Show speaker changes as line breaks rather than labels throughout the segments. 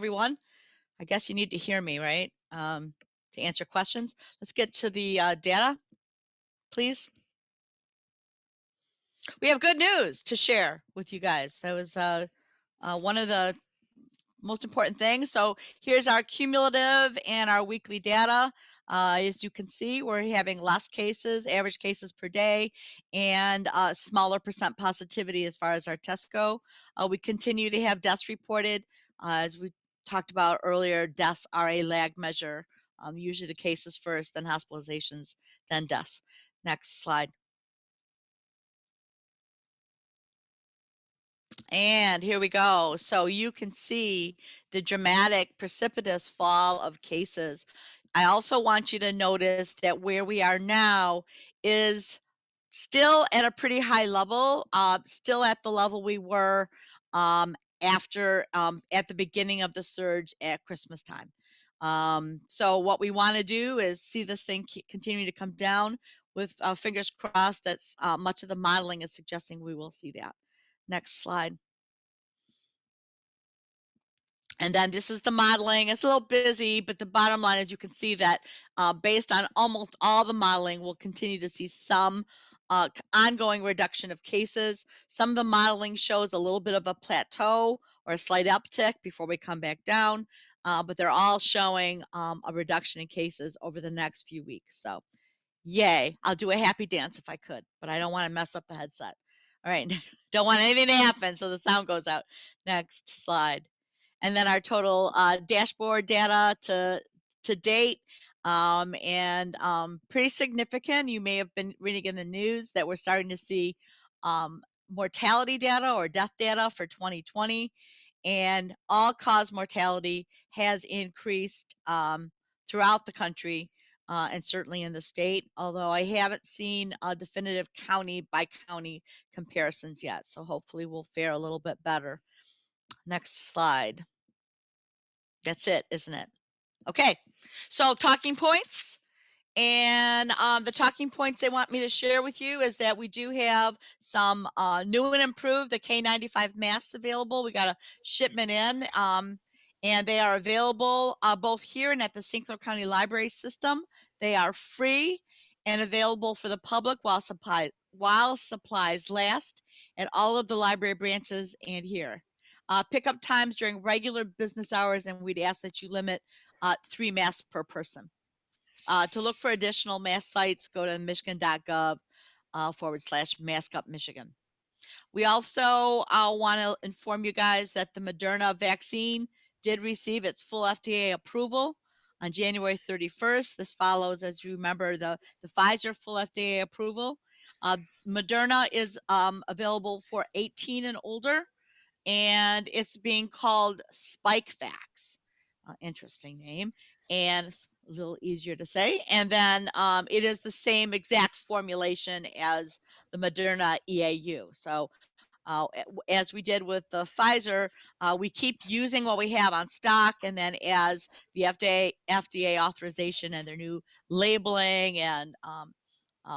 everyone. I guess you need to hear me, right? To answer questions. Let's get to the data, please. We have good news to share with you guys. That was one of the most important things. So here's our cumulative and our weekly data. As you can see, we're having less cases, average cases per day, and smaller percent positivity as far as our tests go. We continue to have deaths reported. As we talked about earlier, deaths are a lag measure. Usually the cases first, then hospitalizations, then deaths. Next slide. And here we go. So you can see the dramatic, precipitous fall of cases. I also want you to notice that where we are now is still at a pretty high level, still at the level we were after at the beginning of the surge at Christmas time. So what we want to do is see this thing continue to come down with fingers crossed that much of the modeling is suggesting we will see that. Next slide. And then this is the modeling. It's a little busy, but the bottom line is you can see that based on almost all the modeling, we'll continue to see some ongoing reduction of cases. Some of the modeling shows a little bit of a plateau or a slight uptick before we come back down, but they're all showing a reduction in cases over the next few weeks. So yay, I'll do a happy dance if I could, but I don't want to mess up the headset. All right, don't want anything to happen so the sound goes out. Next slide. And then our total dashboard data to date, and pretty significant. You may have been reading in the news that we're starting to see mortality data or death data for 2020, and all-cause mortality has increased throughout the country and certainly in the state, although I haven't seen a definitive county by county comparisons yet, so hopefully we'll fare a little bit better. Next slide. That's it, isn't it? Okay, so talking points. And the talking points they want me to share with you is that we do have some new and improved, the K95 masks available. We got a shipment in, and they are available both here and at the St. Clair County Library System. They are free and available for the public while supplies last at all of the library branches and here. Pickup times during regular business hours, and we'd ask that you limit 3 masks per person. To look for additional mask sites, go to michigan.gov /maskupmichigan. We also want to inform you guys that the Moderna vaccine did receive its full FDA approval on January 31st. This follows, as you remember, the Pfizer full FDA approval. Moderna is available for 18 and older, and it's being called Spikevax. Interesting name, and a little easier to say. And then it is the same exact formulation as the Moderna EAU. So as we did with the Pfizer, we keep using what we have on stock, and then as the FDA authorization and their new labeling and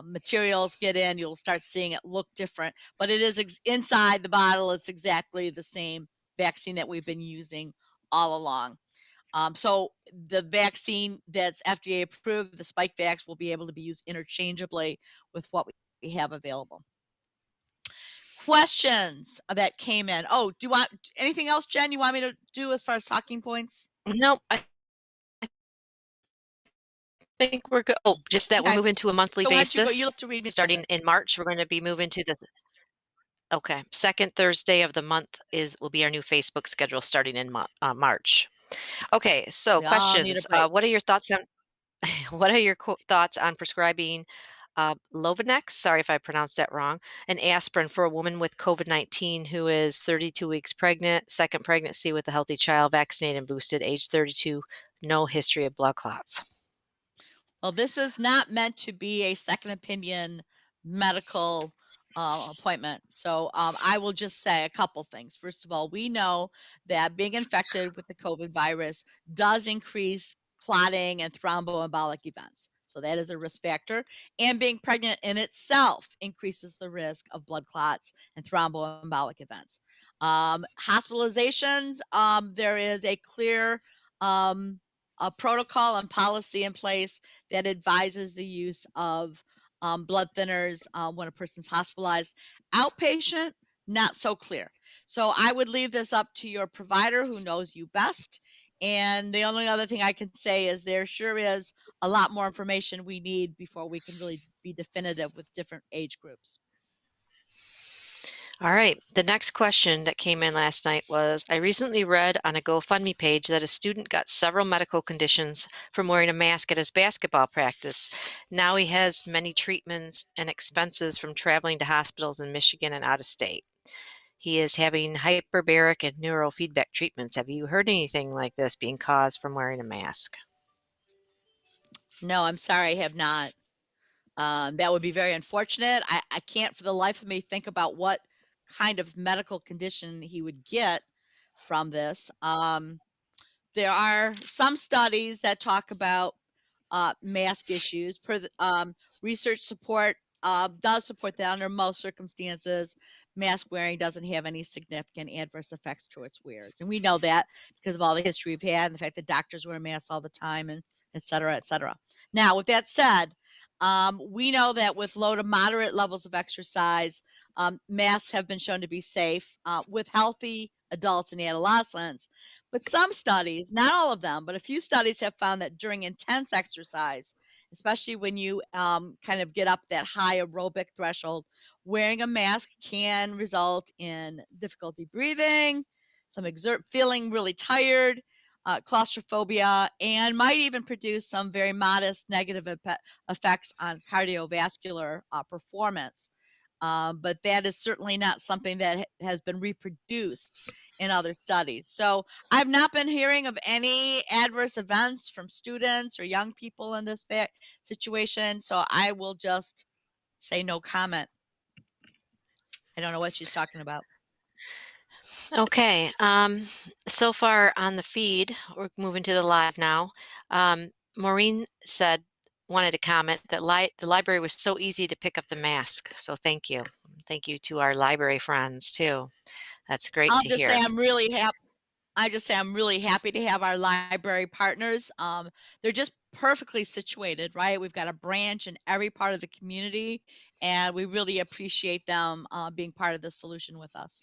materials get in, you'll start seeing it look different, but it is inside the bottle. It's exactly the same vaccine that we've been using all along. So the vaccine that's FDA approved, the Spikevax, will be able to be used interchangeably with what we have available. Questions that came in. Oh, do you want anything else, Jen, you want me to do as far as talking points?
Nope. I think we're good. Oh, just that we're moving to a monthly basis.
You look to read me
starting in March. We're going to be moving to this. Okay, second Thursday of the month will be our new Facebook schedule starting in March. Okay, so questions. What are your thoughts on thoughts on prescribing lovenox? Sorry if I pronounced that wrong. An aspirin for a woman with COVID-19 who is 32 weeks pregnant, second pregnancy with a healthy child, vaccinated and boosted, age 32, no history of blood clots.
Well, this is not meant to be a second opinion medical appointment. So I will just say a couple things. First of all, we know that being infected with the COVID virus does increase clotting and thromboembolic events. So that is a risk factor. And being pregnant in itself increases the risk of blood clots and thromboembolic events. Hospitalizations, there is a clear a protocol and policy in place that advises the use of blood thinners when a person's hospitalized. Outpatient, not so clear. So I would leave this up to your provider who knows you best. And the only other thing I can say is there sure is a lot more information we need before we can really be definitive with different age groups.
All right. The next question that came in last night was, I recently read on a GoFundMe page that a student got several medical conditions from wearing a mask at his basketball practice. Now he has many treatments and expenses from traveling to hospitals in Michigan and out of state. He is having hyperbaric and neurofeedback treatments. Have you heard anything like this being caused from wearing a mask?
No, I'm sorry, I have not. That would be very unfortunate. I can't for the life of me think about what kind of medical condition he would get from this. There are some studies that talk about mask issues. Research support does support that under most circumstances, mask wearing doesn't have any significant adverse effects to its wearers. And we know that because of all the history we've had and the fact that doctors wear masks all the time and et cetera, et cetera. Now, with that said, we know that with low to moderate levels of exercise, masks have been shown to be safe with healthy adults and adolescents. But some studies, not all of them, but a few studies have found that during intense exercise, especially when you kind of get up that high aerobic threshold, wearing a mask can result in difficulty breathing, feeling really tired, claustrophobia, and might even produce some very modest negative effects on cardiovascular performance. But that is certainly not something that has been reproduced in other studies. So I've not been hearing of any adverse events from students or young people in this situation. So I will just say no comment. I don't know what she's talking about.
Okay. So far on the feed, we're moving to the live now. Maureen wanted to comment that the library was so easy to pick up the mask. So thank you. Thank you to our library friends too. That's great to hear.
I'm really happy. I just say I'm really happy to have our library partners. They're just perfectly situated, right? We've got a branch in every part of the community, and we really appreciate them being part of the solution with us.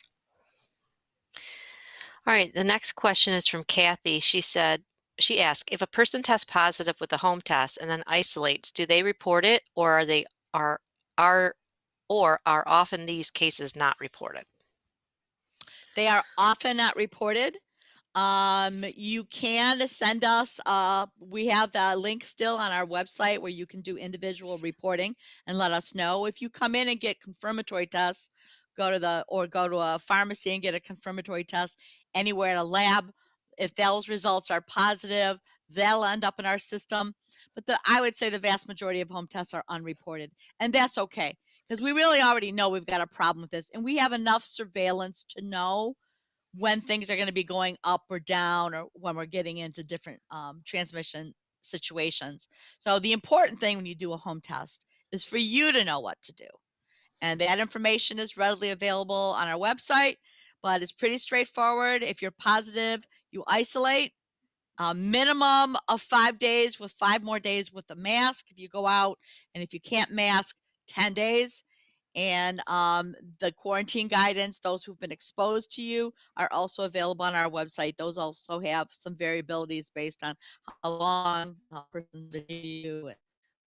All right, the next question is from Kathie. She asked, if a person tests positive with a home test and then isolates, do they report it, or are often these cases not reported?
They are often not reported. You can send us, we have the link still on our website where you can do individual reporting and let us know. If you come in and get confirmatory tests, go to a pharmacy and get a confirmatory test anywhere in a lab. If those results are positive, they'll end up in our system. But I would say the vast majority of home tests are unreported, and that's okay because we really already know we've got a problem with this, and we have enough surveillance to know when things are going to be going up or down, or when we're getting into different transmission situations. So the important thing when you do a home test is for you to know what to do. And that information is readily available on our website, but it's pretty straightforward. If you're positive, you isolate a minimum of 5 days with 5 more days with the mask if you go out. And if you can't mask, 10 days. And the quarantine guidance, those who've been exposed to you, are also available on our website. Those also have some variabilities based on how long a person's been near you and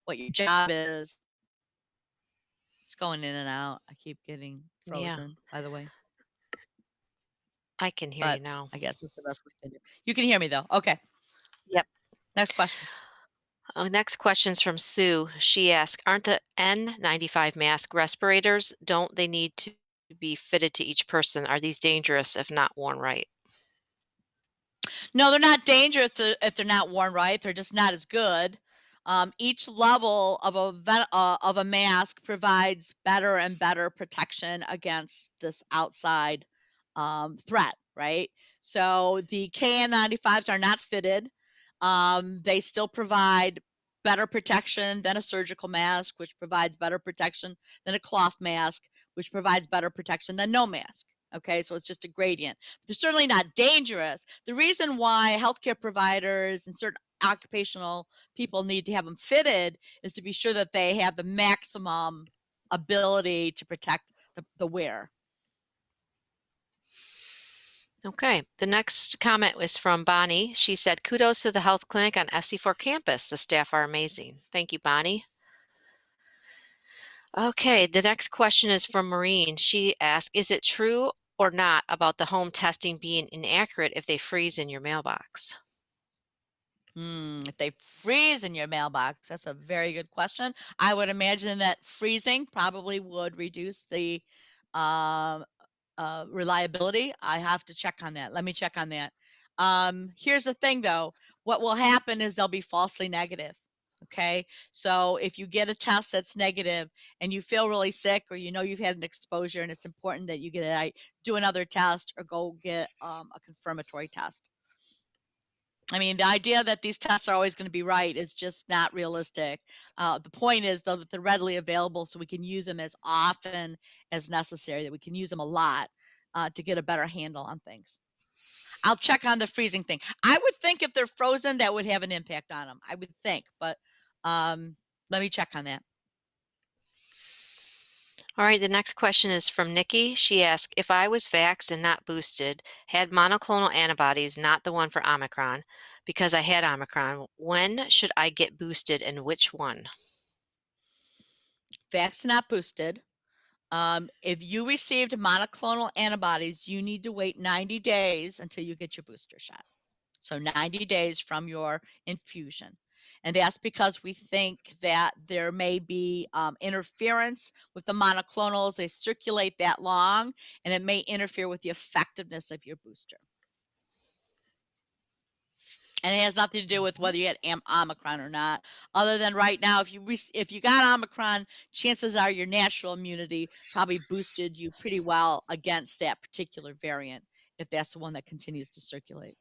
what your job is. It's going in and out. I keep getting
Yeah,
frozen, by the way,
I can hear you
but
now.
I guess it's the best we can do. You can hear me though. Okay.
Yep.
Next question.
Next question's from Sue. She asked, aren't the N95 mask respirators, don't they need to be fitted to each person? Are these dangerous if not worn right?
No, they're not dangerous if they're not worn right. They're just not as good. Each level of a mask provides better and better protection against this outside threat, right? So the KN95s are not fitted. They still provide better protection than a surgical mask, which provides better protection than a cloth mask, which provides better protection than no mask. Okay, so it's just a gradient. But they're certainly not dangerous. The reason why healthcare providers and certain occupational people need to have them fitted is to be sure that they have the maximum ability to protect the wearer.
Okay, the next comment was from Bonnie. She said, kudos to the health clinic on SC4 campus. The staff are amazing. Thank you, Bonnie. Okay, the next question is from Maureen. She asked, is it true or not about the home testing being inaccurate if they freeze in your mailbox?
If they freeze in your mailbox, that's a very good question. I would imagine that freezing probably would reduce the reliability. I have to check on that. Let me check on that. Here's the thing though, what will happen is they'll be falsely negative. Okay, so if you get a test that's negative and you feel really sick, or you know you've had an exposure, and it's important that you do another test or go get a confirmatory test. I mean, the idea that these tests are always going to be right is just not realistic. The point is, though, that they're readily available so we can use them as often as necessary, that we can use them a lot to get a better handle on things. I'll check on the freezing thing. I would think if they're frozen, that would have an impact on them. I would think, but let me check on that.
All right, the next question is from Nikki. She asked, if I was vaxxed and not boosted, had monoclonal antibodies, not the one for Omicron, because I had Omicron, when should I get boosted and which one?
Vaxxed, not boosted. If you received monoclonal antibodies, you need to wait 90 days until you get your booster shot. So 90 days from your infusion. And that's because we think that there may be interference with the monoclonals. They circulate that long, and it may interfere with the effectiveness of your booster. And it has nothing to do with whether you had Omicron or not, other than right now, if you got Omicron, chances are your natural immunity probably boosted you pretty well against that particular variant, if that's the one that continues to circulate.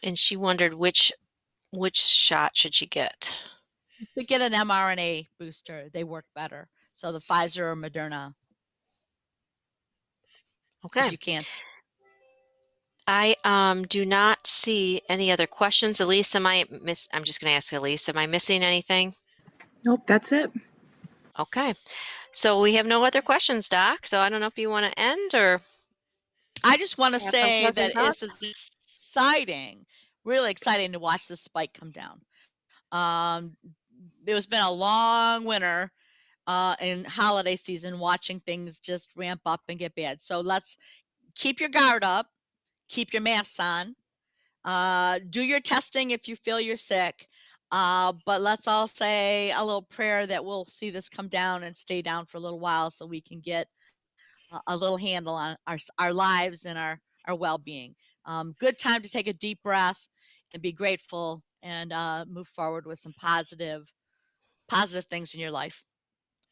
And she wondered which shot should she get?
You should get an mRNA booster. They work better. So the Pfizer or Moderna.
Okay.
If you can.
I do not see any other questions. Elise, I'm just going to ask Elise, am I missing anything?
Nope, that's it.
Okay. So we have no other questions, Doc. So I don't know if you want to end or.
I just want to say that
thoughts?
it's exciting, really exciting to watch the spike come down. It's been a long winter in holiday season, watching things just ramp up and get bad. So let's keep your guard up, keep your masks on, do your testing if you feel you're sick. But let's all say a little prayer that we'll see this come down and stay down for a little while so we can get a little handle on our lives and our well-being. Good time to take a deep breath and be grateful and move forward with some positive things in your life.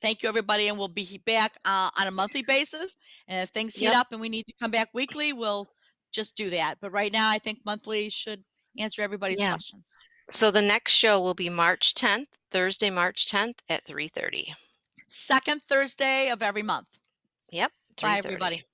Thank you, everybody, and we'll be back on a monthly basis. And if things heat up and we need to come back weekly, we'll just do that. But right now, I think monthly should answer everybody's questions.
So the next show will be March 10th, Thursday, March 10th at 3:30.
Second Thursday of every month.
Yep.
Bye, everybody.